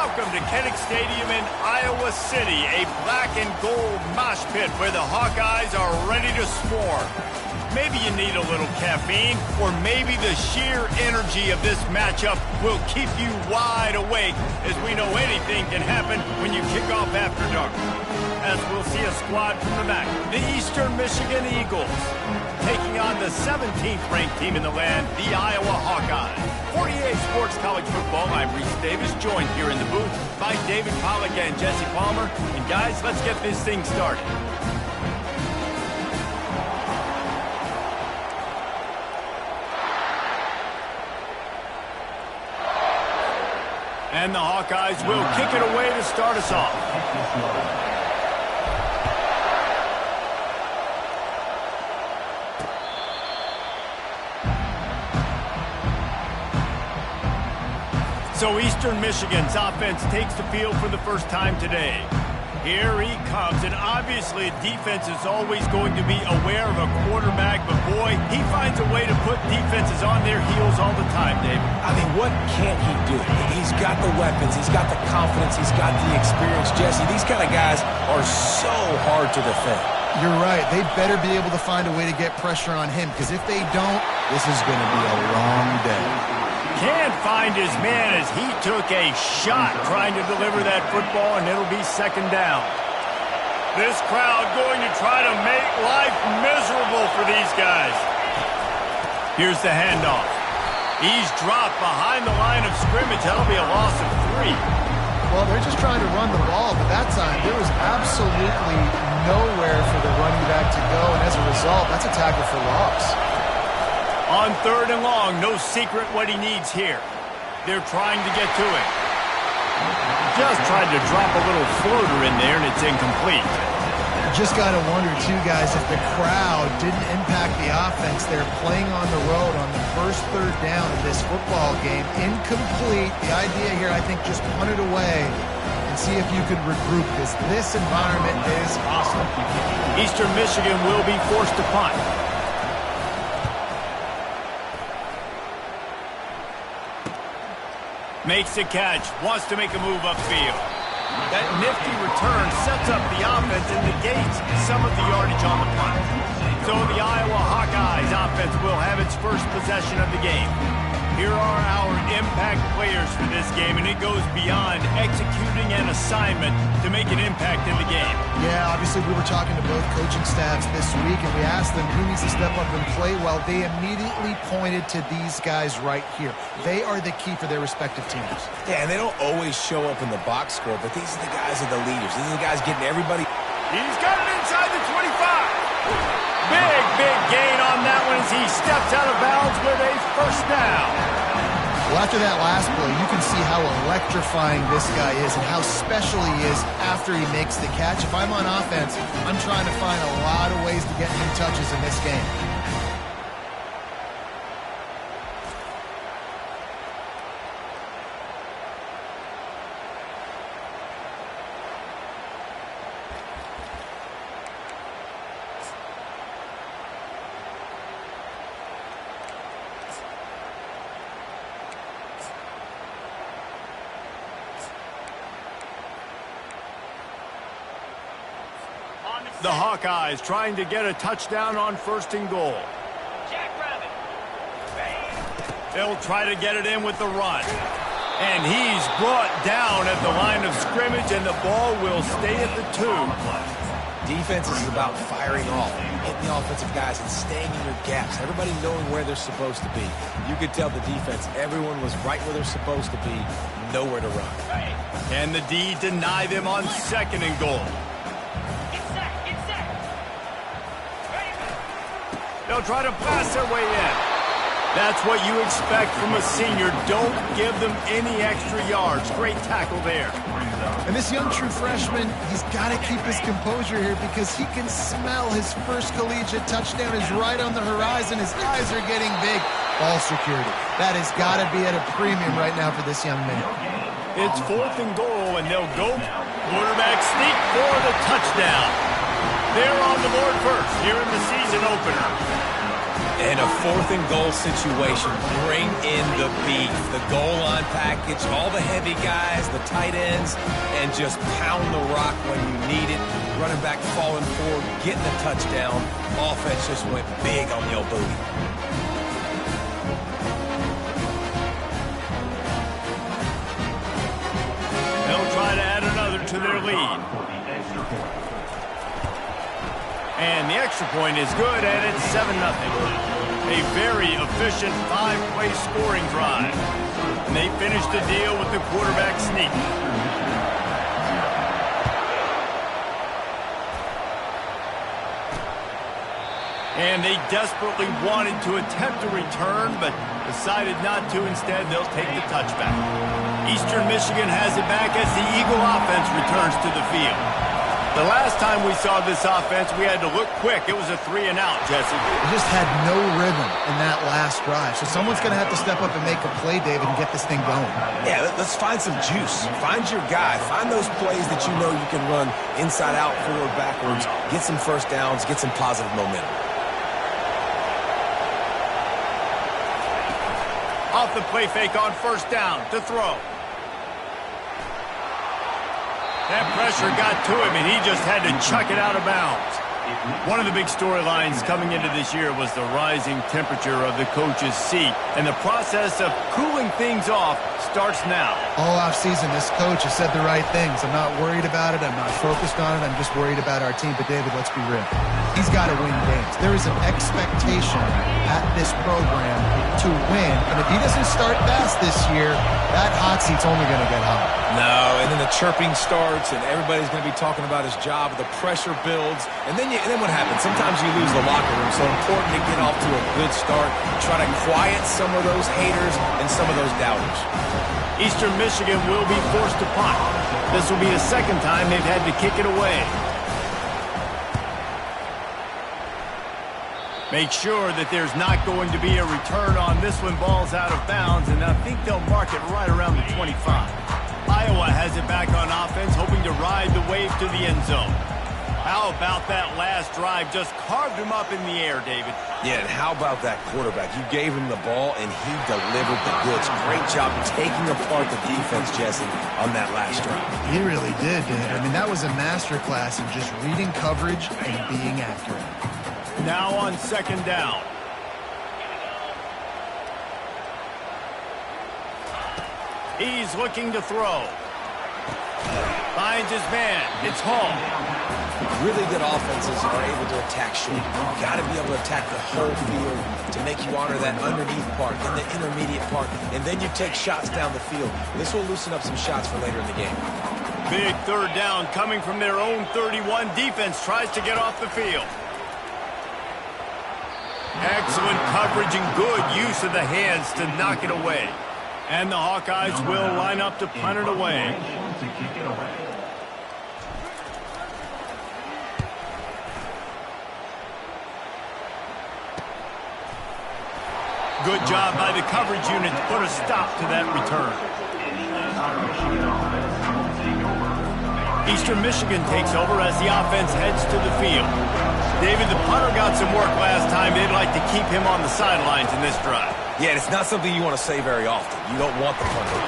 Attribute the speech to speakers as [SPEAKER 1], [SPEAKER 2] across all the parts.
[SPEAKER 1] Welcome to Kinnick Stadium in Iowa City, a black and gold mosh pit where the Hawkeyes are ready to swarm. Maybe you need a little caffeine, or maybe the sheer energy of this matchup will keep you wide awake, as we know anything can happen when you kick off after dark. As we'll see a squad from the back, the Eastern Michigan Eagles, taking on the 17th ranked team in the land, the Iowa Hawkeyes. 48 Sports College Football, I'm Reese Davis, joined here in the booth by David Pollack and Jesse Palmer. And guys, let's get this thing started. And the Hawkeyes will kick it away to start us off. So Eastern Michigan's offense takes the field for the first time today. Here he comes, and obviously defense is always going to be aware of a quarterback, but boy, he finds a way to put defenses on their heels all the time, David.
[SPEAKER 2] I mean, what can't he do? He's got the weapons, he's got the confidence, he's got the experience. Jesse, these kind of guys are so hard to defend.
[SPEAKER 3] You're right. They better be able to find a way to get pressure on him, because if they don't, this is going to be a long day.
[SPEAKER 1] Can't find his man as he took a shot trying to deliver that football, and it'll be second down. This crowd going to try to make life miserable for these guys. Here's the handoff. He's dropped behind the line of scrimmage. That'll be a loss of 3.
[SPEAKER 3] Well, they're just trying to run the ball, but that time there was absolutely nowhere for the running back to go, and as a result, that's a tackle for loss.
[SPEAKER 1] On 3rd and long, no secret what he needs here. They're trying to get to him. Just tried to drop a little floater in there, and it's incomplete.
[SPEAKER 3] Just got to wonder, too, guys, if the crowd didn't impact the offense. They're playing on the road on the first 3rd down of this football game. Incomplete. The idea here, I think, just punt it away and see if you could regroup, because this environment is awesome.
[SPEAKER 1] Eastern Michigan will be forced to punt. Makes the catch, wants to make a move upfield. That nifty return sets up the offense and negates some of the yardage on the punt. So the Iowa Hawkeyes offense will have its first possession of the game. Here are our impact players for this game, and it goes beyond executing an assignment to make an impact in the game.
[SPEAKER 3] Yeah, obviously we were talking to both coaching staffs this week, and we asked them who needs to step up and play well. They immediately pointed to these guys right here. They are the key for their respective teams.
[SPEAKER 2] Yeah, and they don't always show up in the box score, but these are the guys that are the leaders. These are the guys getting everybody.
[SPEAKER 1] He's got it inside the 25. Big gain on that one as he steps out of bounds with a first down.
[SPEAKER 3] Well, after that last play, you can see how electrifying this guy is and how special he is after he makes the catch. If I'm on offense, I'm trying to find a lot of ways to get him touches in this game.
[SPEAKER 1] The Hawkeyes trying to get a touchdown on 1st and goal. They'll try to get it in with the run. And he's brought down at the line of scrimmage, and the ball will stay at the 2.
[SPEAKER 2] Defense is about firing off, hitting the offensive guys and staying in their gaps. Everybody knowing where they're supposed to be. You could tell the defense, everyone was right where they're supposed to be, nowhere to run.
[SPEAKER 1] And the D deny them on 2nd and goal. They'll try to pass their way in. That's what you expect from a senior. Don't give them any extra yards. Great tackle there.
[SPEAKER 3] And this young true freshman, he's got to keep his composure here because he can smell his first collegiate touchdown is right on the horizon. His eyes are getting big. Ball security. That has got to be at a premium right now for this young man.
[SPEAKER 1] It's 4th and goal, and they'll go quarterback sneak for the touchdown. They're on the board first here in the season opener.
[SPEAKER 2] In a 4th and goal situation, bring in the beef, the goal line package, all the heavy guys, the tight ends, and just pound the rock when you need it. Running back falling forward, getting a touchdown. Offense just went big on the old booty.
[SPEAKER 1] They'll try to add another to their lead. And the extra point is good, and it's 7-0. A very efficient 5-play scoring drive. And they finish the deal with the quarterback sneak. And they desperately wanted to attempt a return, but decided not to. Instead, they'll take the touchback. Eastern Michigan has it back as the Eagle offense returns to the field. The last time we saw this offense, we had to look quick. It was a 3-and-out, Jesse.
[SPEAKER 3] They just had no rhythm in that last drive. So someone's going to have to step up and make a play, David, and get this thing going.
[SPEAKER 2] Yeah, let's find some juice. Find your guy. Find those plays that you know you can run inside out, forward, backwards. Get some first downs. Get some positive momentum.
[SPEAKER 1] Off the play fake on first down to throw. That pressure got to him, and he just had to chuck it out of bounds. One of the big storylines coming into this year was the rising temperature of the coach's seat, and the process of cooling things off starts now.
[SPEAKER 3] All offseason, this coach has said the right things. I'm not worried about it. I'm not focused on it. I'm just worried about our team. But, David, let's be real. He's got to win games. There is an expectation at this program to win, and if he doesn't start fast this year, that hot seat's only going to get hot.
[SPEAKER 2] No, and then the chirping starts, and everybody's going to be talking about his job. The pressure builds, and then what happens? Sometimes you lose the locker room, so important to get off to a good start. Try to quiet some of those haters and some of those doubters.
[SPEAKER 1] Eastern Michigan will be forced to punt. This will be the second time they've had to kick it away. Make sure that there's not going to be a return on this one. Ball's out of bounds, and I think they'll mark it right around the 25. Iowa has it back on offense, hoping to ride the wave to the end zone. How about that last drive? Just carved him up in the air, David.
[SPEAKER 2] Yeah, and how about that quarterback? You gave him the ball, and he delivered the goods. Great job taking apart the defense, Jesse, on that last drive.
[SPEAKER 3] He really did, David. I mean, that was a masterclass in just reading coverage and being accurate.
[SPEAKER 1] Now on second down. He's looking to throw. Finds his man. It's Hall.
[SPEAKER 2] Really good offenses are able to attack short. You've got to be able to attack the whole field to make you honor that underneath part, then the intermediate part, and then you take shots down the field. This will loosen up some shots for later in the game.
[SPEAKER 1] Big third down coming from their own 31. Defense tries to get off the field. Excellent coverage and good use of the hands to knock it away. And the Hawkeyes will line up to punt it away. Good job by the coverage unit to put a stop to that return. Eastern Michigan takes over as the offense heads to the field. David, the punter got some work last time. They'd like to keep him on the sidelines in this drive.
[SPEAKER 2] Yeah, it's not something you want to say very often. You don't want the punter.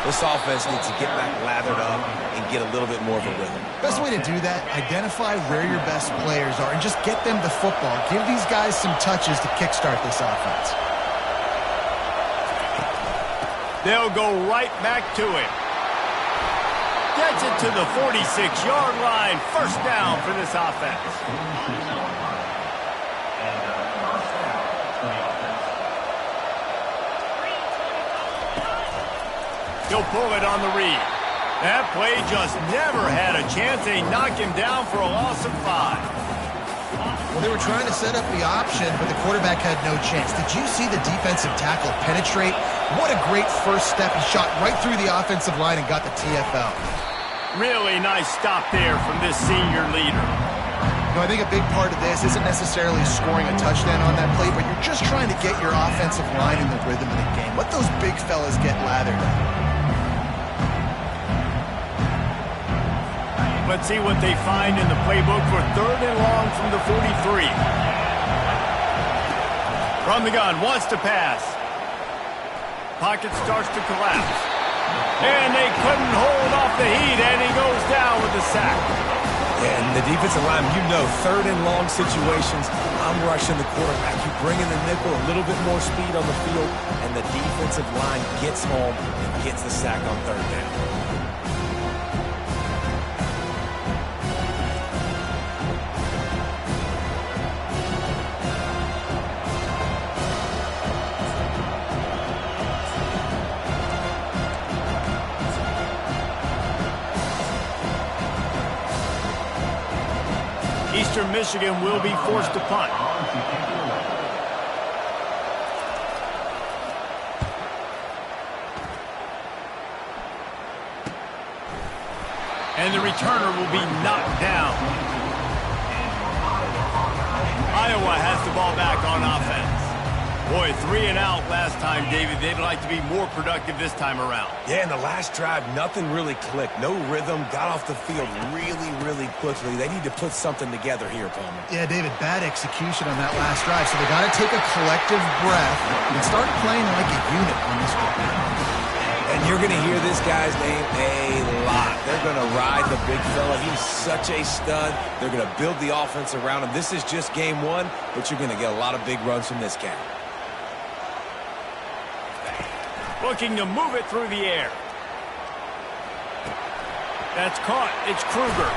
[SPEAKER 2] This offense needs to get back lathered up and get a little bit more of a rhythm.
[SPEAKER 3] Best way to do that, identify where your best players are and just get them the football. Give these guys some touches to kickstart this offense.
[SPEAKER 1] They'll go right back to it. Gets it to the 46-yard line. First down for this offense. He'll pull it on the read. That play just never had a chance. They knock him down for a loss of 5.
[SPEAKER 3] Well, they were trying to set up the option, but the quarterback had no chance. Did you see the defensive tackle penetrate? What a great first step. He shot right through the offensive line and got the TFL.
[SPEAKER 1] Really nice stop there from this senior leader.
[SPEAKER 3] No, I think a big part of this isn't necessarily scoring a touchdown on that play, but you're just trying to get your offensive line in the rhythm of the game. Let those big fellas get lathered up.
[SPEAKER 1] Let's see what they find in the playbook for third and long from the 43. From the gun, wants to pass. Pocket starts to collapse. And they couldn't hold off the heat, and he goes down with the sack.
[SPEAKER 2] And the defensive line, you know, third and long situations, I'm rushing the quarterback. You bring in the nickel, a little bit more speed on the field, and the defensive line gets home and gets the sack on third down.
[SPEAKER 1] Eastern Michigan will be forced to punt. And the returner will be knocked down. Iowa has the ball back on offense. Boy, 3 and out last time, David. They'd like to be more productive this time around.
[SPEAKER 2] Yeah, in the last drive, nothing really clicked. No rhythm, got off the field really, really quickly. They need to put something together here, Palmer.
[SPEAKER 3] Yeah, David, bad execution on that last drive. So they got to take a collective breath and start playing like a unit on this one.
[SPEAKER 2] And you're going to hear this guy's name a lot. They're going to ride the big fella. He's such a stud. They're going to build the offense around him. This is just game one, but you're going to get a lot of big runs from this guy.
[SPEAKER 1] Looking to move it through the air. That's caught. It's Kruger.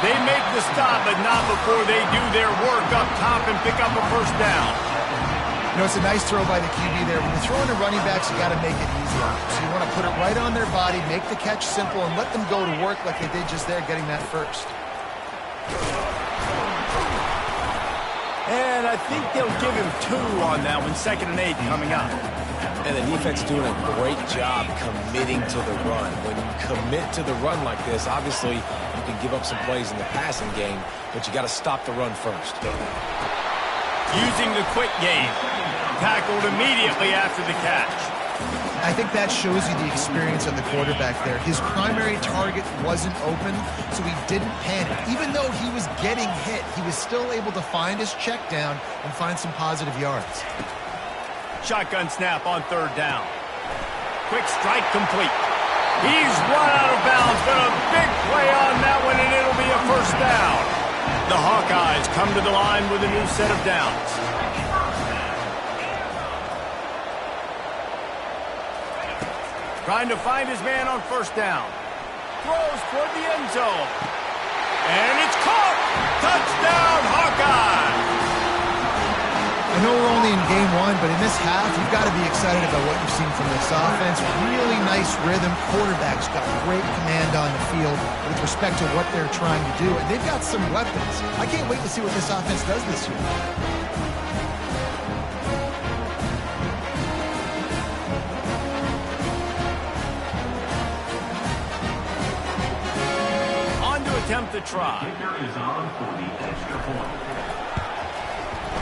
[SPEAKER 1] They make the stop, but not before they do their work up top and pick up a first down.
[SPEAKER 3] You know, it's a nice throw by the QB there. When you're throwing to running backs, you got to make it easy on them. So you want to put it right on their body, make the catch simple, and let them go to work like they did just there, getting that first.
[SPEAKER 1] And I think they'll give him 2 on that one. 2nd and 8 coming up.
[SPEAKER 2] And the defense doing a great job committing to the run. When you commit to the run like this, obviously you can give up some plays in the passing game, but you got to stop the run first.
[SPEAKER 1] Using the quick game. Tackled immediately after the catch.
[SPEAKER 3] I think that shows you the experience of the quarterback there. His primary target wasn't open, so he didn't panic. Even though he was getting hit, he was still able to find his check down and find some positive yards.
[SPEAKER 1] Shotgun snap on 3rd down. Quick strike complete. He's run out of bounds, but a big play on that one, and it'll be a first down. The Hawkeyes come to the line with a new set of downs. Trying to find his man on 1st down. Throws toward the end zone. And it's caught! Touchdown, Hawkeyes!
[SPEAKER 3] I know we're only in game one, but in this half, you've got to be excited about what you've seen from this offense. Really nice rhythm. Quarterback's got great command on the field with respect to what they're trying to do. And they've got some weapons. I can't wait to see what this offense does this year.
[SPEAKER 1] On to attempt the try.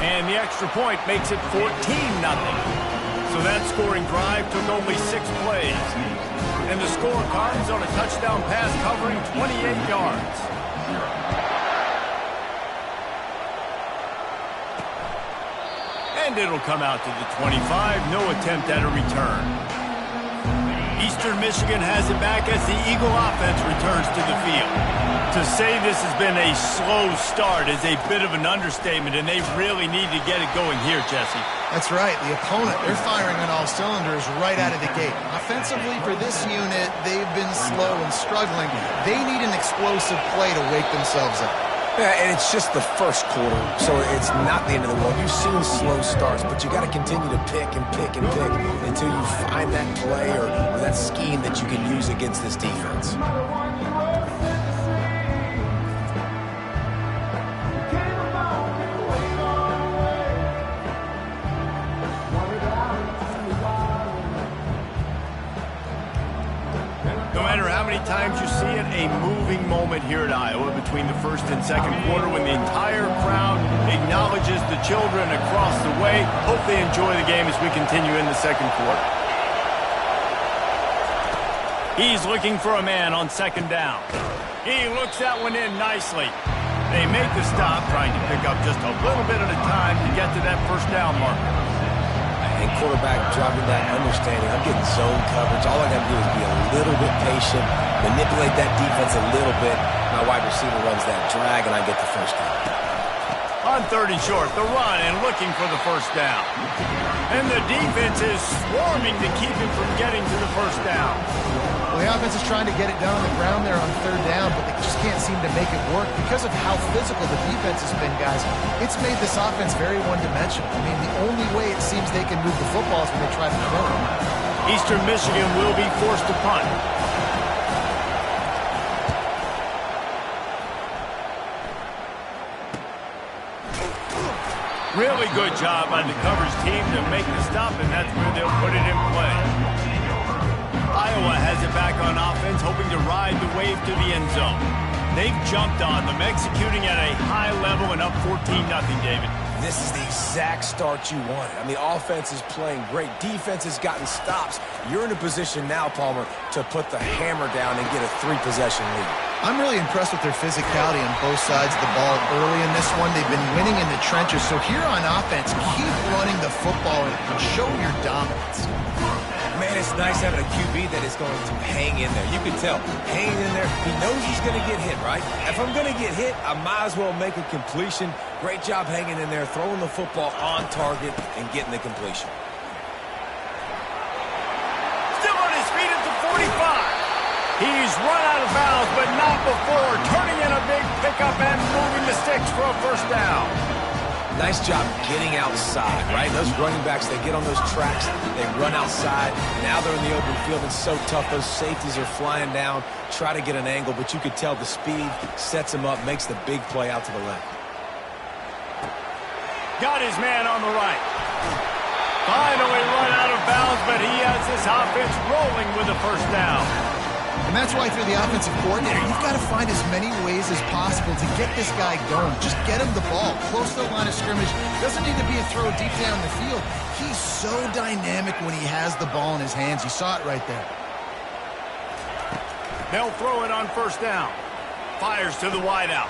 [SPEAKER 1] And the extra point makes it 14-0. So that scoring drive took only 6 plays. And the score comes on a touchdown pass covering 28 yards. And it'll come out to the 25. No attempt at a return. Eastern Michigan has it back as the Eagle offense returns to the field. To say this has been a slow start is a bit of an understatement, and they really need to get it going here, Jesse.
[SPEAKER 3] That's right. The opponent, they're firing on all cylinders right out of the gate. Offensively, for this unit, they've been slow and struggling. They need an explosive play to wake themselves up.
[SPEAKER 2] Yeah, and it's just the first quarter, so it's not the end of the world. You've seen slow starts, but you got to continue to pick and pick and pick until you find that play or that scheme that you can use against this defense.
[SPEAKER 1] Times you see it, a moving moment here at Iowa between the 1st and 2nd quarter when the entire crowd acknowledges the children across the way. Hope they enjoy the game as we continue in the 2nd quarter. He's looking for a man on 2nd down. He looks that one in nicely. They make the stop, trying to pick up just a little bit at a time to get to that first down marker.
[SPEAKER 2] And quarterback driving that understanding. I'm getting zone coverage. All I got to do is be a little bit patient, manipulate that defense a little bit. My wide receiver runs that drag, and I get the first down.
[SPEAKER 1] On 30 short, the run and looking for the first down. And the defense is swarming to keep him from getting to the first down.
[SPEAKER 3] Well, the offense is trying to get it down on the ground there on third down, but they just can't seem to make it work because of how physical the defense has been, guys. It's made this offense very one-dimensional. I mean, the only way it seems they can move the football is when they try to throw it.
[SPEAKER 1] Eastern Michigan will be forced to punt. Really good job by the coverage team to make the stop, and that's where they'll put it in play. Iowa has it back on offense, hoping to ride the wave to the end zone. They've jumped on them, executing at a high level and up 14-0, David.
[SPEAKER 2] This is the exact start you wanted. I mean, offense is playing great. Defense has gotten stops. You're in a position now, Palmer, to put the hammer down and get a 3-possession lead.
[SPEAKER 3] I'm really impressed with their physicality on both sides of the ball early in this one. They've been winning in the trenches. So here on offense, keep running the football and show your dominance.
[SPEAKER 2] Man, it's nice having a QB that is going to hang in there. You can tell, hanging in there. He knows he's going to get hit, right? If I'm going to get hit, I might as well make a completion. Great job hanging in there, throwing the football on target and getting the completion.
[SPEAKER 1] Still on his feet at the 45. He's run out of bounds, but not before turning in a big pickup and moving the sticks for a first down.
[SPEAKER 2] Nice job getting outside, right? Those running backs, they get on those tracks, they run outside. Now they're in the open field. It's so tough. Those safeties are flying down, try to get an angle, but you could tell the speed sets him up, makes the big play out to the left.
[SPEAKER 1] Got his man on the right. Finally run out of bounds, but he has this offense rolling with the first down.
[SPEAKER 3] And that's why, if you're the offensive coordinator, you've got to find as many ways as possible to get this guy going. Just get him the ball close to the line of scrimmage. Doesn't need to be a throw deep down the field. He's so dynamic when he has the ball in his hands. You saw it right there.
[SPEAKER 1] They'll throw it on first down. Fires to the wideout.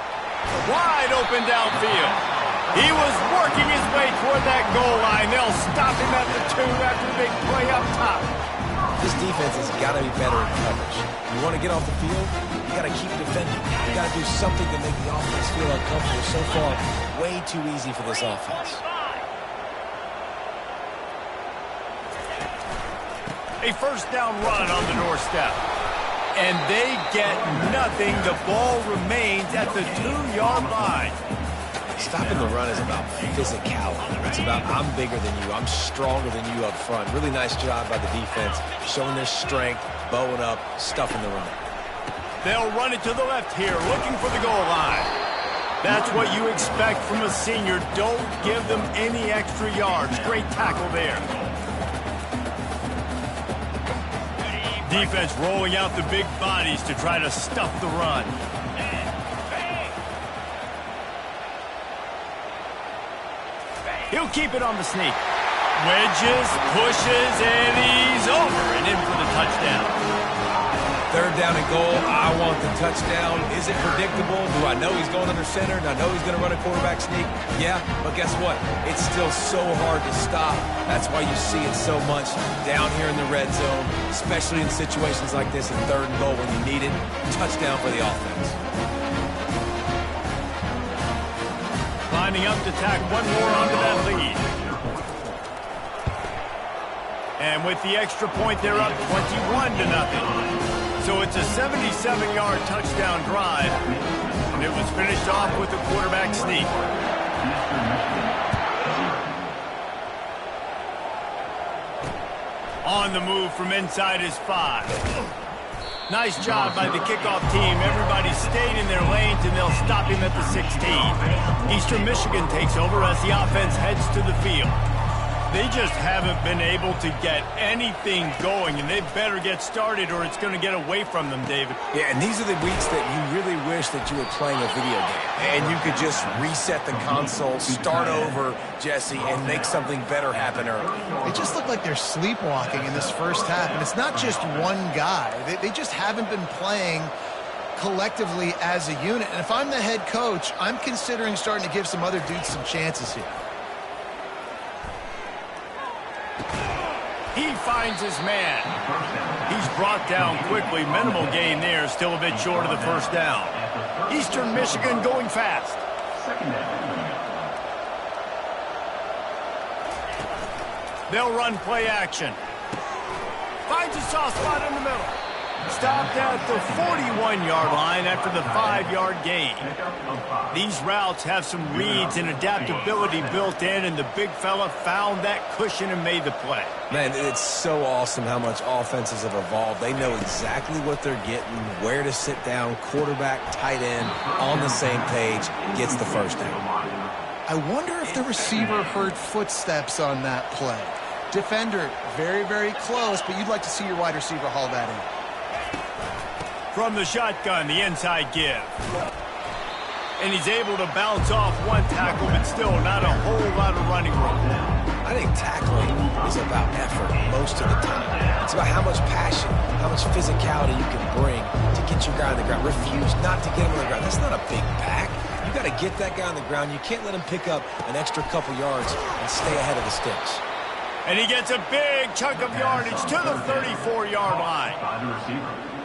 [SPEAKER 1] Wide open downfield. He was working his way toward that goal line. They'll stop him at the 2 after the big play up top.
[SPEAKER 2] This defense has got to be better in coverage. You want to get off the field, you got to keep defending. You got to do something to make the offense feel uncomfortable. So far, way too easy for this offense.
[SPEAKER 1] A first down run on the doorstep. And they get nothing. The ball remains at the 2-yard line.
[SPEAKER 2] Stopping the run is about physicality. It's about I'm bigger than you, I'm stronger than you up front. Really nice job by the defense, showing their strength, bowing up, stuffing the run.
[SPEAKER 1] They'll run it to the left here, looking for the goal line. That's what you expect from a senior. Don't give them any extra yards. Great tackle there. Defense rolling out the big bodies to try to stuff the run. He'll keep it on the sneak. Wedges, pushes, and he's over and in for the touchdown.
[SPEAKER 2] Third down and goal. I want the touchdown. Is it predictable? Do I know he's going under center? Do I know he's going to run a quarterback sneak? Yeah, but guess what? It's still so hard to stop. That's why you see it so much down here in the red zone, especially in situations like this in third and goal when you need it. Touchdown for the offense.
[SPEAKER 1] Lining up to tack one more onto that lead. And with the extra point, they're up 21-0. So it's a 77-yard touchdown drive. And it was finished off with a quarterback sneak. On the move from inside his 5. Nice job by the kickoff team. Everybody stayed in their lanes, and they'll stop him at the 16. Eastern Michigan takes over as the offense heads to the field. They just haven't been able to get anything going, and they better get started or it's going to get away from them, David.
[SPEAKER 2] Yeah, and these are the weeks that you really wish that you were playing a video game. And you could just reset the console, start over, Jesse, and make something better happen early.
[SPEAKER 3] It just looked like they're sleepwalking in this first half, and it's not just one guy. They just haven't been playing collectively as a unit. And if I'm the head coach, I'm considering starting to give some other dudes some chances here.
[SPEAKER 1] He finds his man. He's brought down quickly. Minimal gain there. Still a bit short of the first down. Eastern Michigan going fast. They'll run play action. Finds a soft spot in the middle. Stopped at the 41-yard line after the 5-yard gain. These routes have some reads and adaptability built in, and the big fella found that cushion and made the play.
[SPEAKER 2] Man, it's so awesome how much offenses have evolved. They know exactly what they're getting, where to sit down, quarterback, tight end, on the same page, gets the first down.
[SPEAKER 3] I wonder if the receiver heard footsteps on that play. Defender, very, very close, but you'd like to see your wide receiver haul that in.
[SPEAKER 1] From the shotgun, the inside give. And he's able to bounce off one tackle, but still not a whole lot of running room.
[SPEAKER 2] I think tackling is about effort most of the time. It's about how much passion, how much physicality you can bring to get your guy on the ground. Refuse not to get him on the ground. That's not a big pack. You got to get that guy on the ground. You can't let him pick up an extra couple yards and stay ahead of the sticks.
[SPEAKER 1] And he gets a big chunk of yardage to the 34-yard line.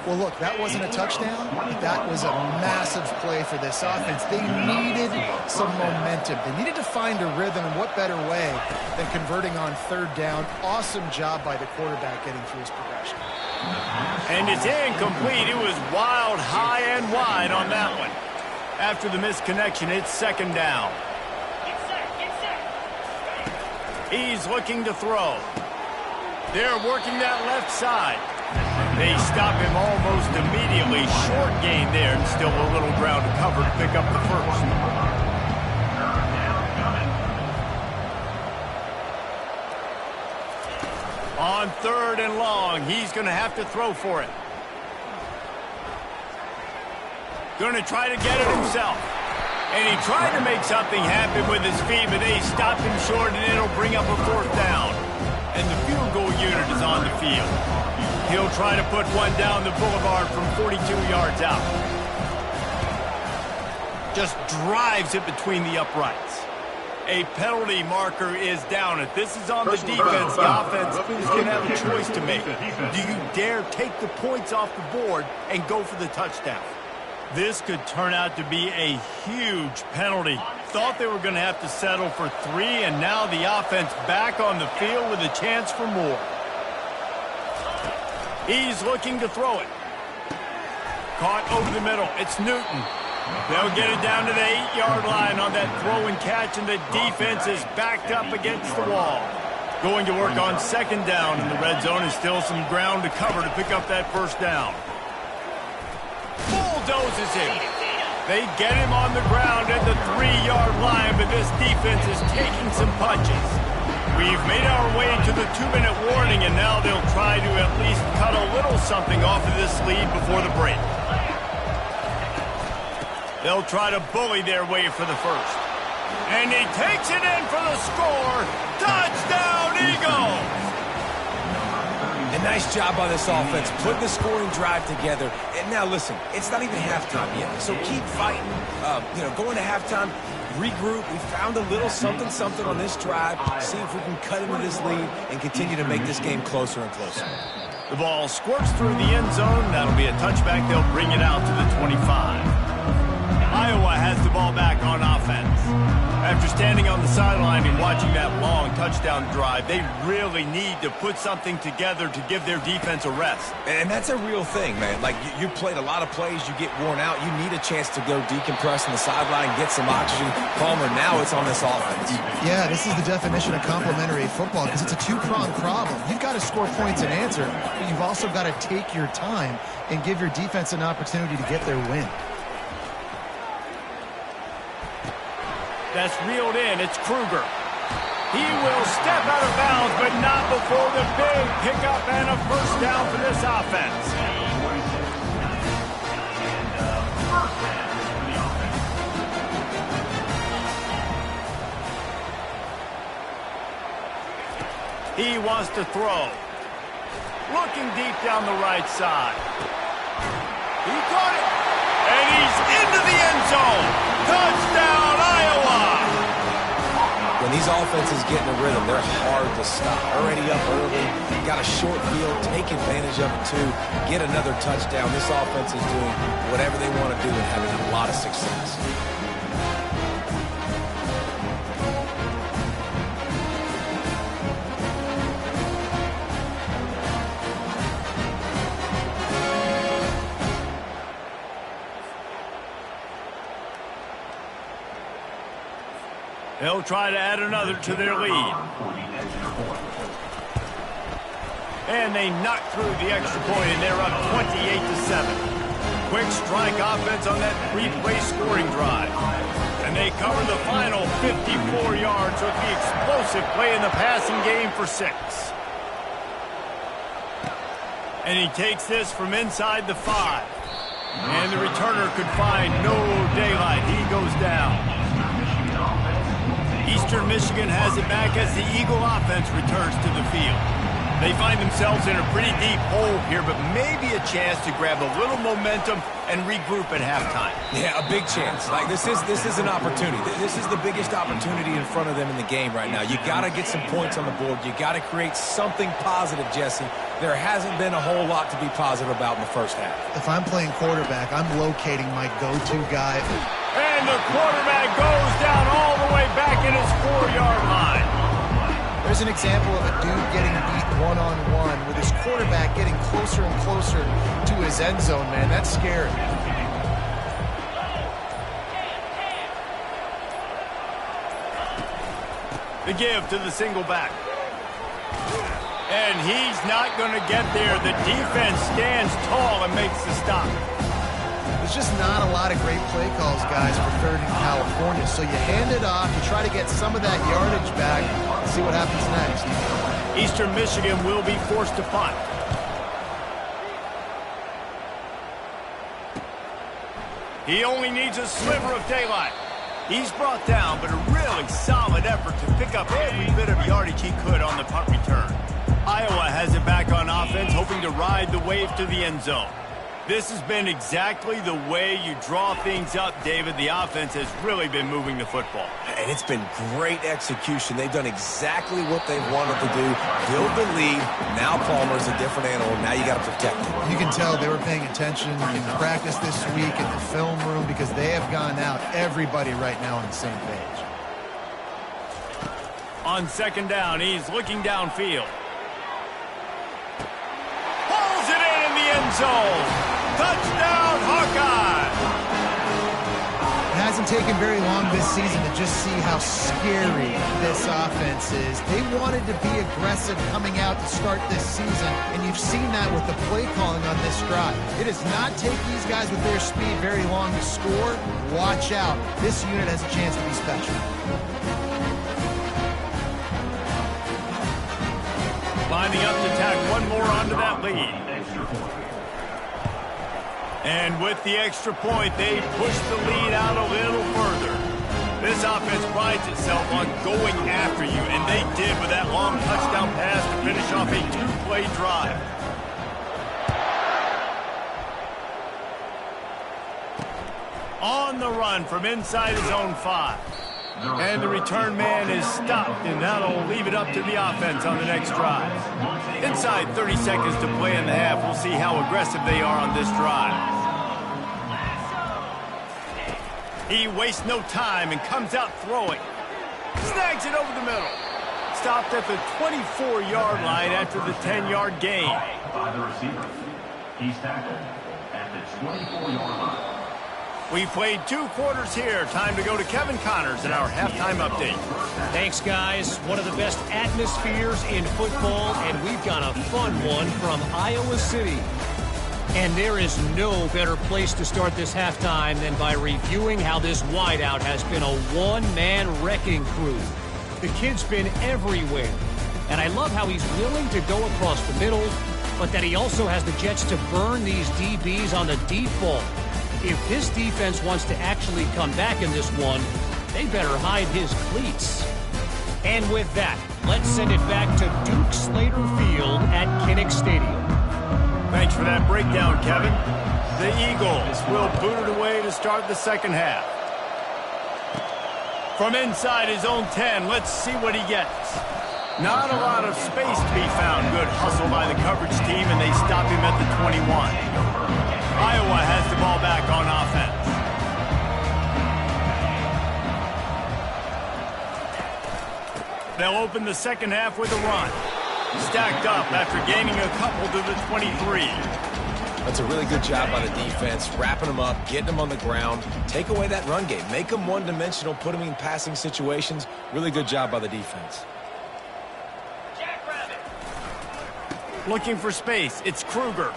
[SPEAKER 3] Well, look, that wasn't a touchdown, but that was a massive play for this offense. They needed some momentum. They needed to find a rhythm, and what better way than converting on third down. Awesome job by the quarterback getting through his progression.
[SPEAKER 1] And it's incomplete. It was wild, high and wide on that one. After the misconnection, it's second down. He's looking to throw. They're working that left side. They stop him almost immediately. Short gain there, and still a little ground to cover to pick up the first. On third and long, he's going to have to throw for it. Going to try to get it himself. And he tried to make something happen with his feet, but they stopped him short, and it'll bring up a fourth down. And the field goal unit is on the field. He'll try to put one down the boulevard from 42 yards out. Just drives it between the uprights. A penalty marker is down. If this is on the defense, the offense is going to have a choice to make. Do you dare take the points off the board and go for the touchdown? This could turn out to be a huge penalty. Thought they were going to have to settle for 3, and now the offense back on the field with a chance for more. He's looking to throw it. Caught over the middle. It's Newton. They'll get it down to the 8-yard line on that throw and catch, and the defense is backed up against the wall. Going to work on second down, and the red zone is still some ground to cover to pick up that first down. Bulldozes him. They get him on the ground at the 3-yard line, but this defense is taking some punches. We've made our way to the 2-minute warning, and now they'll try to at least cut a little something off of this lead before the break. They'll try to bully their way for the first. And he takes it in for the score. Touchdown, Eagles!
[SPEAKER 2] A nice job by this offense, putting the scoring drive together. And now, listen, it's not even halftime yet, so keep fighting. Going to halftime, regroup. We found a little something on this drive. See if we can cut into this lead and continue to make this game closer and closer.
[SPEAKER 1] The ball squirts through the end zone. That'll be a touchback. They'll bring it out to the 25. Iowa has the ball back on offense. After standing on the sideline and watching that long touchdown drive, they really need to put something together to give their defense a rest.
[SPEAKER 2] And that's a real thing, man. Like, you played a lot of plays, you get worn out, you need a chance to go decompress on the sideline, get some oxygen. Palmer, now it's on this offense.
[SPEAKER 3] Yeah, this is the definition of complementary football because it's a two-pronged problem. You've got to score points and answer, but you've also got to take your time and give your defense an opportunity to get their win.
[SPEAKER 1] That's reeled in. It's Kruger. He will step out of bounds, but not before the big pickup and a first down for this offense. He wants to throw. Looking deep down the right side. He caught it. And he's into the end zone. Touchdown, Iowa!
[SPEAKER 2] When these offenses get in a rhythm, they're hard to stop. Already up early, got a short field, take advantage of it too, get another touchdown. This offense is doing whatever they want to do and having a lot of success.
[SPEAKER 1] They'll try to add another to their lead. And they knock through the extra point, and they're up 28-7. Quick strike offense on that three-play scoring drive. And they cover the final 54 yards with the explosive play in the passing game for 6. And he takes this from inside the 5. And the returner could find no daylight. He goes down. Eastern Michigan has it back as the Eagle offense returns to the field. They find themselves in a pretty deep hole here, but maybe a chance to grab a little momentum and regroup at halftime.
[SPEAKER 2] Yeah, a big chance. Like this is an opportunity. This is the biggest opportunity in front of them in the game right now. You got to get some points on the board. You got to create something positive, Jesse. There hasn't been a whole lot to be positive about in the first half.
[SPEAKER 3] If I'm playing quarterback, I'm locating my go-to guy.
[SPEAKER 1] And the quarterback goes down all the way back in his 4-yard line.
[SPEAKER 3] There's an example of a dude getting beat one-on-one with his quarterback getting closer and closer to his end zone, man. That's scary.
[SPEAKER 1] The give to the single back. And he's not going to get there. The defense stands tall and makes the stop.
[SPEAKER 3] There's just not a lot of great play calls, guys, for third in California. So you hand it off, you try to get some of that yardage back, and see what happens next.
[SPEAKER 1] Eastern Michigan will be forced to punt. He only needs a sliver of daylight. He's brought down, but a really solid effort to pick up every bit of yardage he could on the punt return. Iowa has it back on offense, hoping to ride the wave to the end zone. This has been exactly the way you draw things up, David. The offense has really been moving the football.
[SPEAKER 2] And it's been great execution. They've done exactly what they wanted to do. Build the lead. Now Palmer's a different animal. Now you got to protect him.
[SPEAKER 3] You can tell they were paying attention in practice this week in the film room because they have gone out, everybody right now on the same page.
[SPEAKER 1] On second down, he's looking downfield. Pulls it in the end zone. Touchdown, Hawkeye!
[SPEAKER 3] It hasn't taken very long this season to just see how scary this offense is. They wanted to be aggressive coming out to start this season, and you've seen that with the play calling on this drive. It does not take these guys with their speed very long to score. Watch out. This unit has a chance to be special.
[SPEAKER 1] Lining up to tack one more onto that lead. And with the extra point, they push the lead out a little further. This offense prides itself on going after you, and they did with that long touchdown pass to finish off a 2-play drive. On the run from inside his own 5. And the return man is stopped, and that'll leave it up to the offense on the next drive. Inside 30 seconds to play in the half. We'll see how aggressive they are on this drive. He wastes no time and comes out throwing. Snags it over the middle. Stopped at the 24-yard line after the 10-yard gain.
[SPEAKER 4] By the receiver. He's tackled at the 24-yard line.
[SPEAKER 1] We played 2 quarters here. Time to go to Kevin Connors in our halftime update.
[SPEAKER 5] Thanks, guys. One of the best atmospheres in football, and we've got a fun one from Iowa City. And there is no better place to start this halftime than by reviewing how this wideout has been a one-man wrecking crew. The kid's been everywhere. And I love how he's willing to go across the middle, but that he also has the jets to burn these DBs on the deep ball. If this defense wants to actually come back in this one, they better hide his cleats. And with that, let's send it back to Duke Slater Field at Kinnick Stadium.
[SPEAKER 1] Thanks for that breakdown, Kevin. The Eagles will boot it away to start the second half. From inside his own 10, let's see what he gets. Not a lot of space to be found. Good hustle by the coverage team, and they stop him at the 21. Iowa has the ball back on offense. They'll open the second half with a run. Stacked up after gaining a couple to the 23.
[SPEAKER 2] That's a really good job by the defense, wrapping them up, getting them on the ground, take away that run game, make them one-dimensional, put them in passing situations. Really good job by the defense.
[SPEAKER 1] Looking for space, it's Kruger.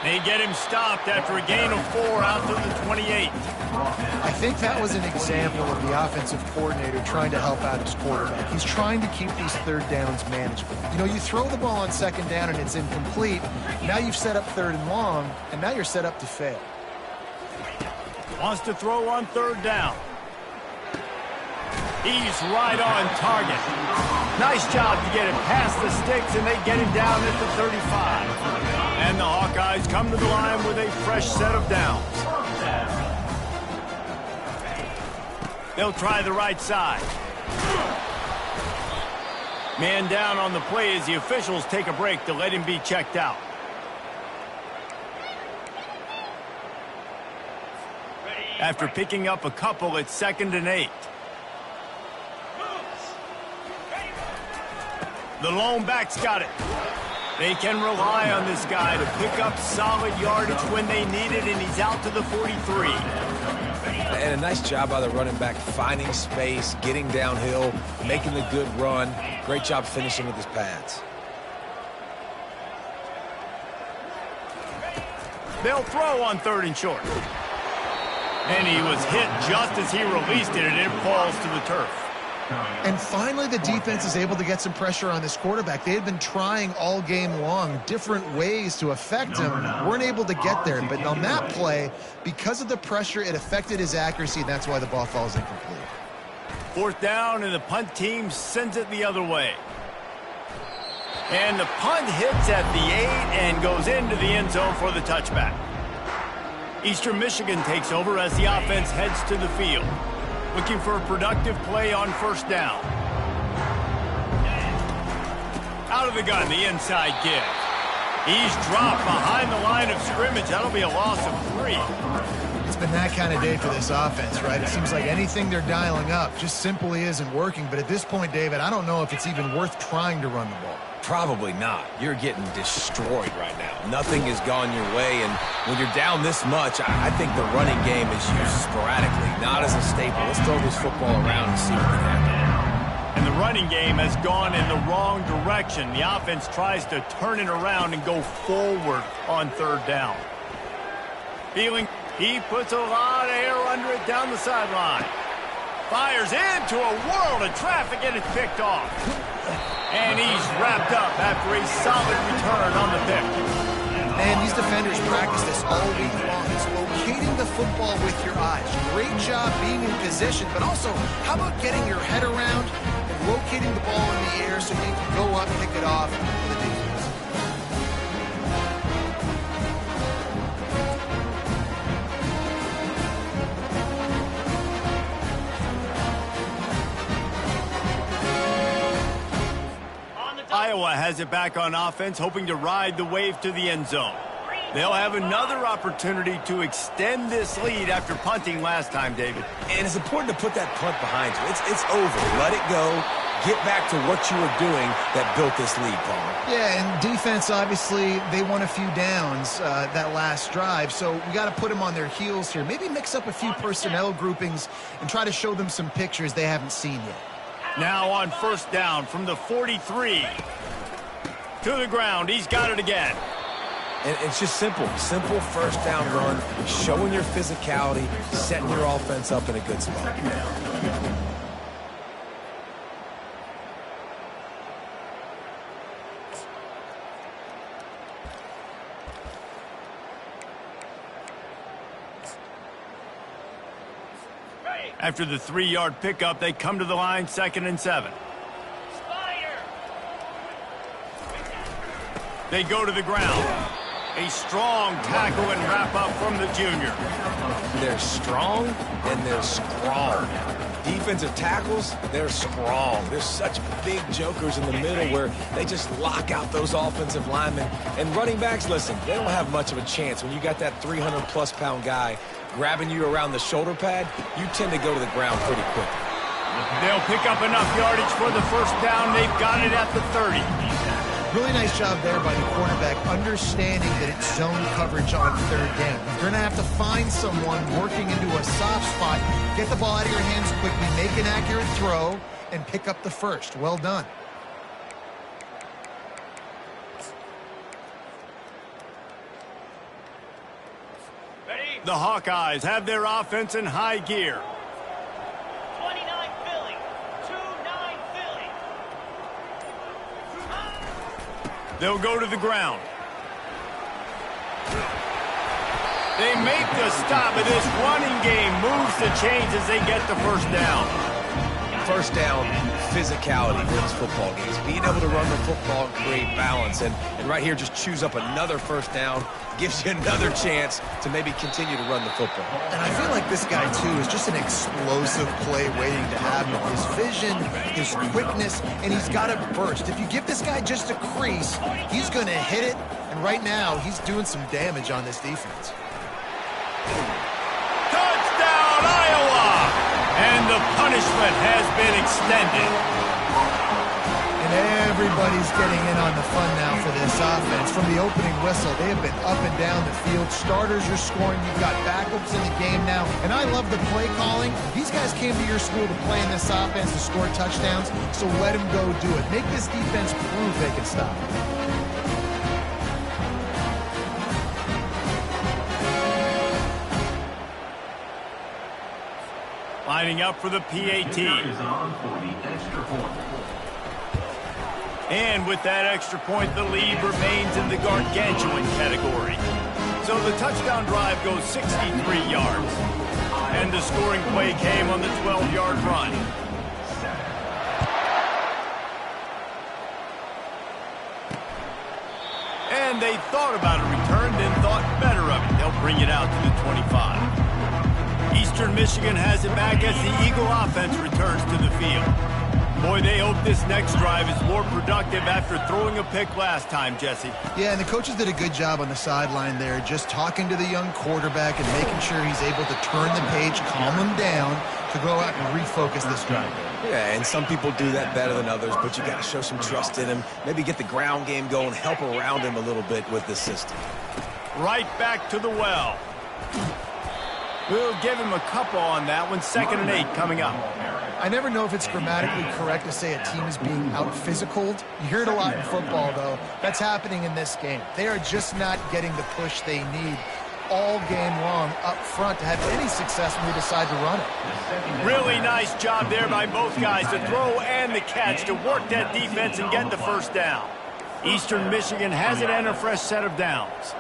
[SPEAKER 1] They get him stopped after a gain of 4 out to the 28.
[SPEAKER 3] I think that was an example of the offensive coordinator trying to help out his quarterback. He's trying to keep these third downs manageable. You know, you throw the ball on second down and it's incomplete. Now you've set up third and long, and now you're set up to fail.
[SPEAKER 1] Wants to throw on third down. He's right on target. Nice job to get it past the sticks, and they get him down at the 35. And the Hawkeyes come to the line with a fresh set of downs. They'll try the right side. Man down on the play as the officials take a break to let him be checked out. After picking up a couple, it's 2nd and 8. The lone back's got it. They can rely on this guy to pick up solid yardage when they need it, and he's out to the 43.
[SPEAKER 2] And a nice job by the running back, finding space, getting downhill, making the good run. Great job finishing with his pads.
[SPEAKER 1] They'll throw on 3rd and short. And he was hit just as he released it, and it falls to the turf.
[SPEAKER 3] And finally, the defense is able to get some pressure on this quarterback. They had been trying all game long different ways to affect him. Weren't able to get there. But on that play, because of the pressure, it affected his accuracy, and that's why the ball falls incomplete.
[SPEAKER 1] 4th down, and the punt team sends it the other way. And the punt hits at the 8 and goes into the end zone for the touchback. Eastern Michigan takes over as the offense heads to the field. Looking for a productive play on 1st down. Out of the gun, the inside give. He's dropped behind the line of scrimmage. That'll be a loss of 3.
[SPEAKER 3] It's been that kind of day for this offense, right? It seems like anything they're dialing up just simply isn't working. But at this point, David, I don't know if it's even worth trying to run the ball.
[SPEAKER 2] Probably not. You're getting destroyed right now. Nothing has gone your way, and when you're down this much, I think the running game is used sporadically, not as a staple. Let's throw this football around and see what can happen.
[SPEAKER 1] And the running game has gone in the wrong direction. The offense tries to turn it around and go forward on 3rd down. He puts a lot of air under it down the sideline. Fires into a world of traffic, and it's picked off. And he's wrapped up after a solid return on the pick.
[SPEAKER 3] Man, these defenders practice this all week long. It's locating the football with your eyes. Great job being in position, but also, how about getting your head around and locating the ball in the air so you can go up, pick it off for the defense.
[SPEAKER 1] Iowa has it back on offense, hoping to ride the wave to the end zone. They'll have another opportunity to extend this lead after punting last time, David.
[SPEAKER 2] And it's important to put that punt behind you. It's over. Let it go. Get back to what you were doing that built this lead, Paul.
[SPEAKER 3] Yeah, and defense, obviously, they won a few downs that last drive, so we got to put them on their heels here. Maybe mix up a few personnel groupings and try to show them some pictures they haven't seen yet.
[SPEAKER 1] Now on 1st down from the 43. To the ground. He's got it again.
[SPEAKER 2] And it's just simple. Simple 1st down run, showing your physicality, setting your offense up in a good spot.
[SPEAKER 1] After the 3-yard pickup, they come to the line, 2nd and 7. They go to the ground. A strong tackle and wrap-up from the junior.
[SPEAKER 2] They're strong and they're strong. Defensive tackles, they're strong. There's such big jokers in the middle where they just lock out those offensive linemen. And running backs, listen, they don't have much of a chance. When you got that 300-plus pound guy grabbing you around the shoulder pad, you tend to go to the ground pretty quickly.
[SPEAKER 1] They'll pick up enough yardage for the first down. They've got it at the 30.
[SPEAKER 3] Really nice job there by the quarterback, understanding that it's zone coverage on third down. You're going to have to find someone working into a soft spot, get the ball out of your hands quickly, make an accurate throw, and pick up the first. Well done.
[SPEAKER 1] The Hawkeyes have their offense in high gear.
[SPEAKER 6] 29 Philly, 2-9 Philly.
[SPEAKER 1] They'll go to the ground. They make the stop, but this running game moves the chains as they get the first down.
[SPEAKER 2] First down, physicality wins football games. Being able to run the football and create balance. And right here, just choose up another first down. Gives you another chance to maybe continue to run the football.
[SPEAKER 3] And I feel like this guy, too, is just an explosive play waiting to happen. His vision, his quickness, and he's got a burst. If you give this guy just a crease, he's going to hit it. And right now, he's doing some damage on this defense.
[SPEAKER 1] Touchdown, Iowa! And the punishment has been extended.
[SPEAKER 3] And everybody's getting in on the fun now for this offense. From the opening whistle, they have been up and down the field. Starters are scoring. You've got backups in the game now. And I love the play calling. These guys came to your school to play in this offense to score touchdowns, so let them go do it. Make this defense prove they can stop.
[SPEAKER 1] Lining up for the PAT. And with that extra point, the lead remains in the gargantuan category. So the touchdown drive goes 63 yards. And the scoring play came on the 12-yard run. And they thought about a return, then thought better of it. They'll bring it out to the 25. Eastern Michigan has it back as the Eagle offense returns to the field. Boy, they hope this next drive is more productive after throwing a pick last time, Jesse.
[SPEAKER 3] Yeah, and the coaches did a good job on the sideline there, just talking to the young quarterback and making sure he's able to turn the page, calm him down, to go out and refocus this drive.
[SPEAKER 2] Yeah, and some people do that better than others, but you got to show some trust in him. Maybe get the ground game going, help around him a little bit with this system.
[SPEAKER 1] Right back to the well. We'll give him a couple on that one. 2nd and 8 coming up.
[SPEAKER 3] I never know if it's grammatically correct to say a team is being out-physicaled. You hear it a lot in football, though. That's happening in this game. They are just not getting the push they need all game long up front to have any success when they decide to run it.
[SPEAKER 1] Really nice job there by both guys, the throw and the catch, to work that defense and get the first down. Eastern Michigan has it and a fresh set of downs.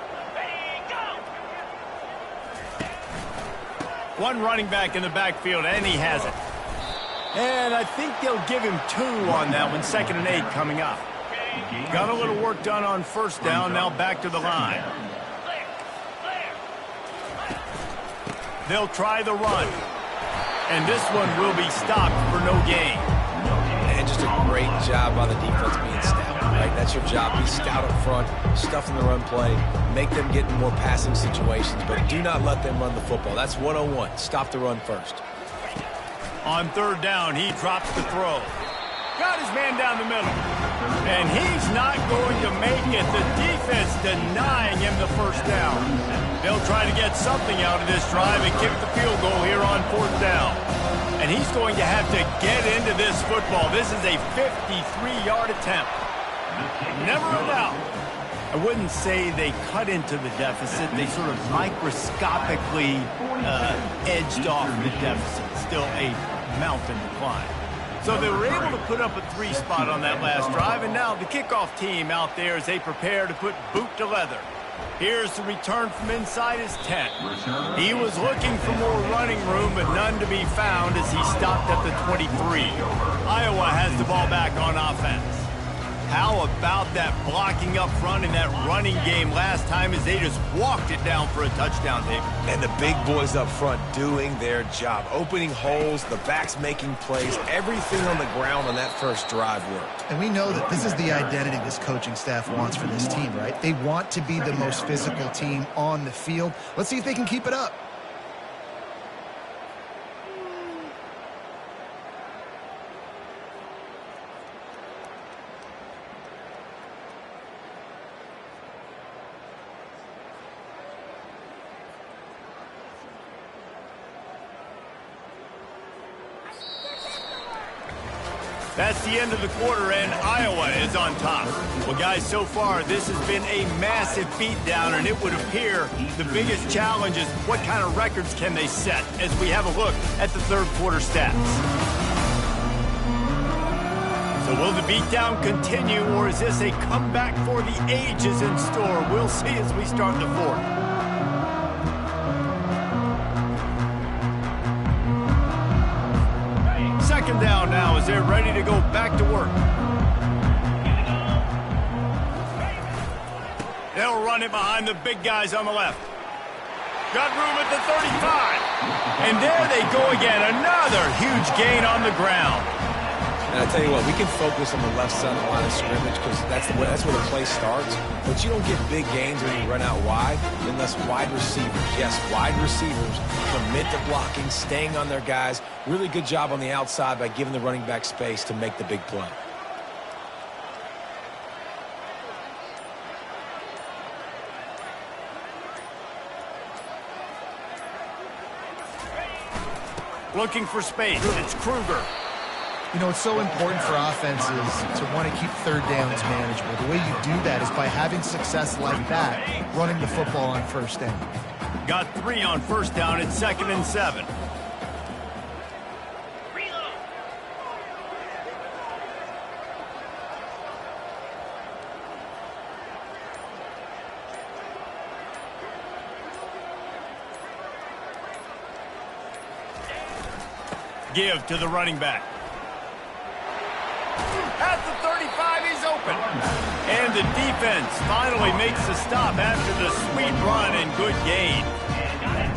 [SPEAKER 1] One running back in the backfield, and he has it. And I think they'll give him 2 on that one. 2nd and 8 coming up. Got a little work done on first down, now back to the line. They'll try the run. And this one will be stopped for no gain.
[SPEAKER 2] And just a great job by the defense being stout, right? That's your job. Be stout up front, stuff in the run play, make them get in more passing situations, but do not let them run the football. That's 101. Stop the run first.
[SPEAKER 1] On 3rd down, he drops the throw. Got his man down the middle. And he's not going to make it. The defense denying him the first down. They'll try to get something out of this drive and kick the field goal here on 4th down. And he's going to have to get into this football. This is a 53-yard attempt. Never a doubt. I wouldn't say they cut into the deficit. They sort of microscopically edged off the deficit. Still a mountain to climb. So they were able to put up a 3 spot on that last drive, and now the kickoff team out there as they prepare to put boot to leather. Here's the return from inside his 10. He was looking for more running room, but none to be found as he stopped at the 23. Iowa has the ball back on offense. How about that blocking up front in that running game last time as they just walked it down for a touchdown, Dave?
[SPEAKER 2] And the big boys up front doing their job, opening holes, the backs making plays, everything on the ground on that first drive worked.
[SPEAKER 3] And we know that this is the identity this coaching staff wants for this team, right? They want to be the most physical team on the field. Let's see if they can keep it up.
[SPEAKER 1] That's the end of the quarter, and Iowa is on top. Well, guys, so far, this has been a massive beatdown, and it would appear the biggest challenge is what kind of records can they set as we have a look at the third quarter stats. So will the beatdown continue, or is this a comeback for the ages in store? We'll see as we start the fourth. Second down now as they're ready to go back to work. They'll run it behind the big guys on the left. Got room at the 35. And there they go again. Another huge gain on the ground.
[SPEAKER 2] And I tell you what, we can focus on the left side of the line of scrimmage because that's where the play starts. But you don't get big gains when you run out wide unless wide receivers, yes, wide receivers commit to blocking, staying on their guys. Really good job on the outside by giving the running back space to make the big play.
[SPEAKER 1] Looking for space. It's Kruger.
[SPEAKER 3] You know, it's so important for offenses to want to keep third downs manageable. The way you do that is by having success like that, running the football on first down.
[SPEAKER 1] Got 3 on first down at 2nd and 7.
[SPEAKER 6] Reload.
[SPEAKER 1] Give to the running back. At the 35, he's open. And the defense finally makes the stop after the sweet run and good gain.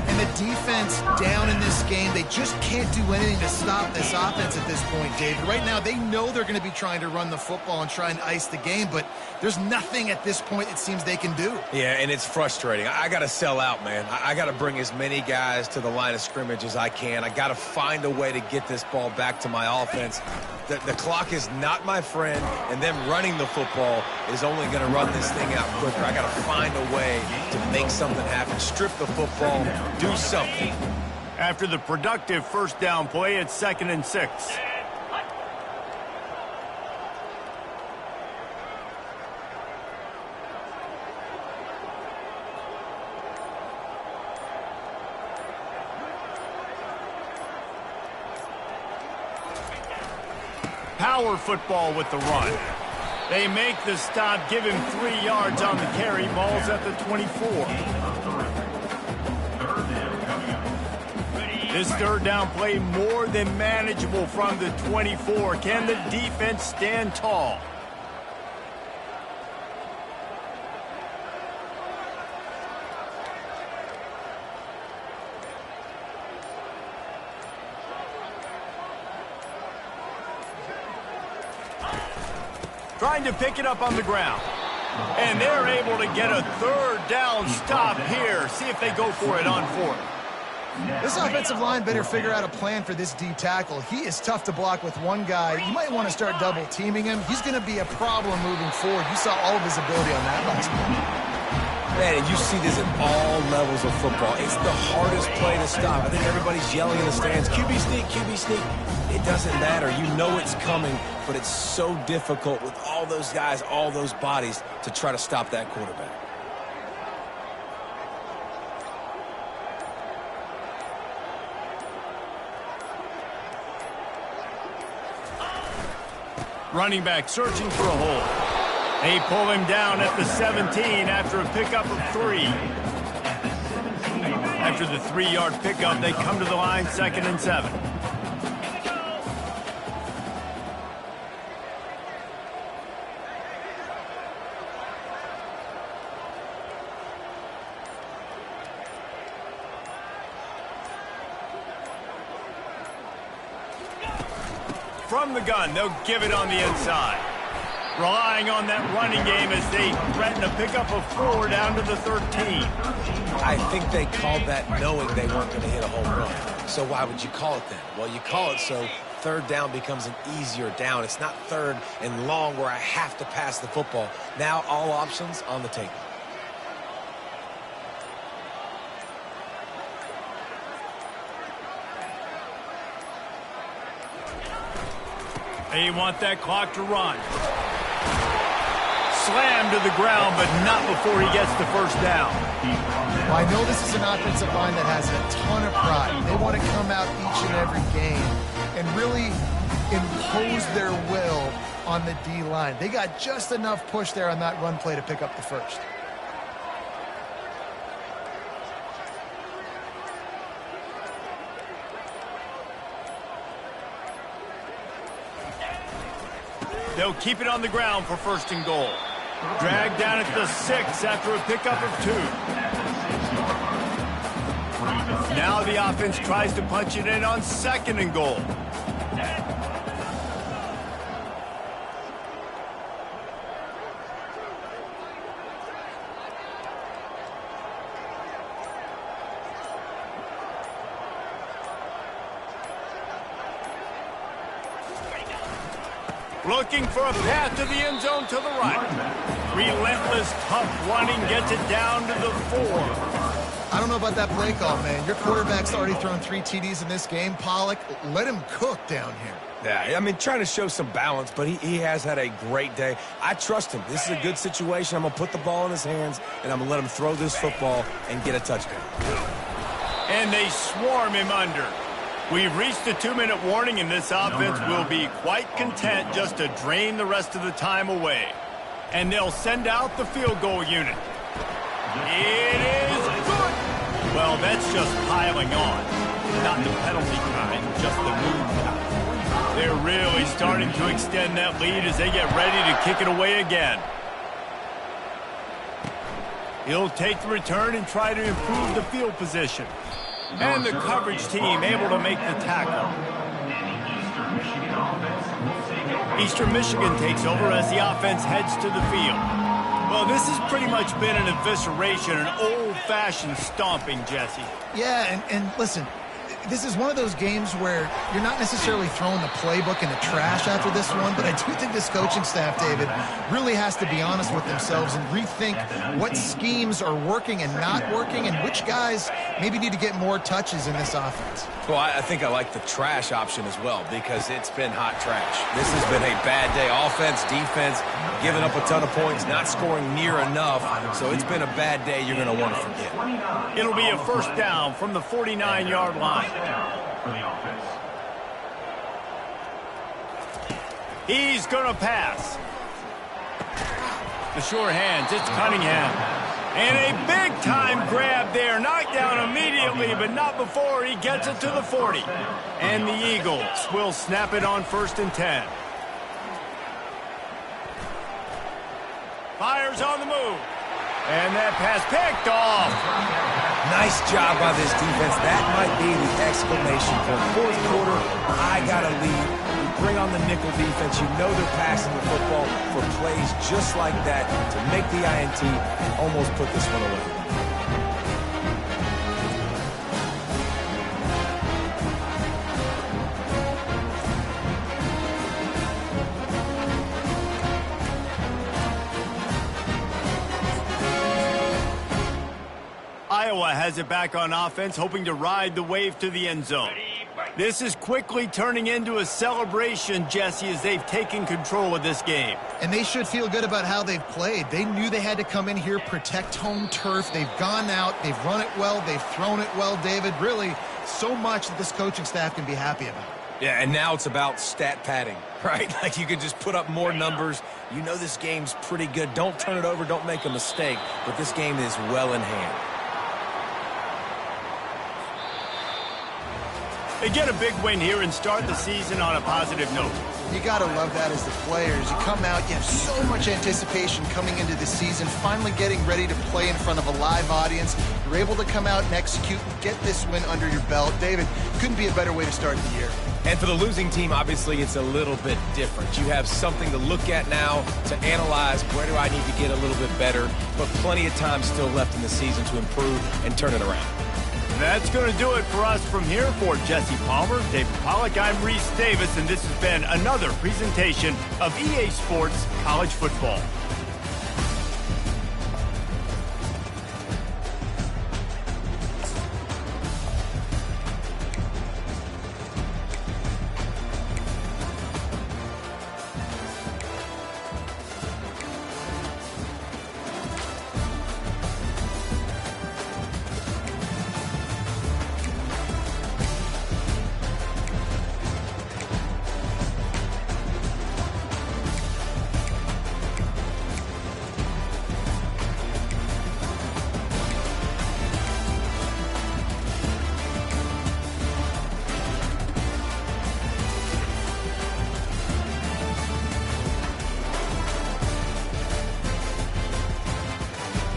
[SPEAKER 3] And the defense down in this game, they just can't do anything to stop this offense at this point, David. Right now, they know they're going to be trying to run the football and try and ice the game, but there's nothing at this point it seems they can do.
[SPEAKER 2] Yeah, and it's frustrating. I got to sell out, man. I got to bring as many guys to the line of scrimmage as I can. I got to find a way to get this ball back to my offense. The clock is not my friend, and them running the football is only going to run this thing out quicker. I got to find a way to make something happen. Strip the football, do something.
[SPEAKER 1] After the productive first down play, it's 2nd and 6. Power football with the run. They make the stop, give him 3 yards on the carry. Ball's at the 24. This third down play more than manageable from the 24. Can the defense stand tall? Trying to pick it up on the ground. And they're able to get a third down stop here. See if they go for it on 4th.
[SPEAKER 3] This offensive line better figure out a plan for this D tackle. He is tough to block with one guy. You might want to start double teaming him. He's going to be a problem moving forward. You saw all of his ability on that last play.
[SPEAKER 2] Man, and you see this at all levels of football. It's the hardest play to stop. I think everybody's yelling in the stands, QB sneak, QB sneak. It doesn't matter. You know it's coming, but it's so difficult with all those guys, all those bodies to try to stop that quarterback.
[SPEAKER 1] Running back searching for a hole. They pull him down at the 17 after a pickup of 3. After the 3-yard pickup, they come to the line, 2nd and 7. From the gun, they'll give it on the inside. Relying on that running game as they threaten to pick up a 4 down to the 13.
[SPEAKER 2] I think they called that knowing they weren't going to hit a home run. So why would you call it then? Well, you call it so third down becomes an easier down. It's not third and long where I have to pass the football. Now all options on the table.
[SPEAKER 1] They want that clock to run. Slammed to the ground, but not before he gets the first down.
[SPEAKER 3] Well, I know this is an offensive line that has a ton of pride. They want to come out each and every game and really impose their will on the D-line. They got just enough push there on that run play to pick up the first.
[SPEAKER 1] They'll keep it on the ground for first and goal. Dragged down at the 6 after a pickup of 2. Now the offense tries to punch it in on second and goal. Looking for a path to the end zone to the right. Relentless, tough running gets it down to the 4.
[SPEAKER 3] I don't know about that play call, man. Your quarterback's already thrown 3 TDs in this game. Pollock, let him cook down here.
[SPEAKER 2] Yeah, I mean, trying to show some balance, but he has had a great day. I trust him. This is a good situation. I'm going to put the ball in his hands, and I'm going to let him throw this football and get a touchdown.
[SPEAKER 1] And they swarm him under. We've reached the 2-minute warning, and this offense will be quite content just to drain the rest of the time away. And they'll send out the field goal unit. It is good. Well, that's just piling on. Not the penalty kind, just the move kind. They're really starting to extend that lead as they get ready to kick it away again. He'll take the return and try to improve the field position. And the coverage team able to make the tackle. Eastern Michigan takes over as the offense heads to the field. Well, this has pretty much been an evisceration, an old-fashioned stomping, Jesse.
[SPEAKER 3] Yeah, and listen, this is one of those games where you're not necessarily throwing the playbook in the trash after this one, but I do think this coaching staff, David, really has to be honest with themselves and rethink what schemes are working and not working and which guys maybe need to get more touches in this offense.
[SPEAKER 2] Well, I think I like the trash option as well because it's been hot trash. This has been a bad day. Offense, defense, giving up a ton of points, not scoring near enough. So it's been a bad day you're going to want to forget.
[SPEAKER 1] It'll be a first down from the 49-yard line. He's going to pass. The sure hands, it's Cunningham. And a big-time grab there. Knocked down immediately, but not before he gets it to the 40. And the Eagles will snap it on 1st and 10. Fires on the move. And that pass picked off.
[SPEAKER 2] Nice job by this defense. That might be the exclamation point. Fourth quarter, I got a lead. You bring on the nickel defense. You know they're passing the football for plays just like that to make the INT and almost put this one away.
[SPEAKER 1] Iowa has it back on offense, hoping to ride the wave to the end zone. This is quickly turning into a celebration, Jesse, as they've taken control of this game.
[SPEAKER 3] And they should feel good about how they've played. They knew they had to come in here, protect home turf. They've gone out, they've run it well, they've thrown it well, David. Really, so much that this coaching staff can be happy about.
[SPEAKER 2] Yeah, and now it's about stat padding, right? Like you can just put up more numbers. You know this game's pretty good. Don't turn it over, don't make a mistake. But this game is well in hand.
[SPEAKER 1] They get a big win here and start the season on a positive note.
[SPEAKER 3] You got to love that as the players. You come out, you have so much anticipation coming into the season, finally getting ready to play in front of a live audience. You're able to come out and execute and get this win under your belt. David, couldn't be a better way to start the year.
[SPEAKER 2] And for the losing team, obviously, it's a little bit different. You have something to look at now to analyze where do I need to get a little bit better, but plenty of time still left in the season to improve and turn it around.
[SPEAKER 1] That's going to do it for us from here. For Jesse Palmer, David Pollack, I'm Reese Davis, and this has been another presentation of EA Sports College Football.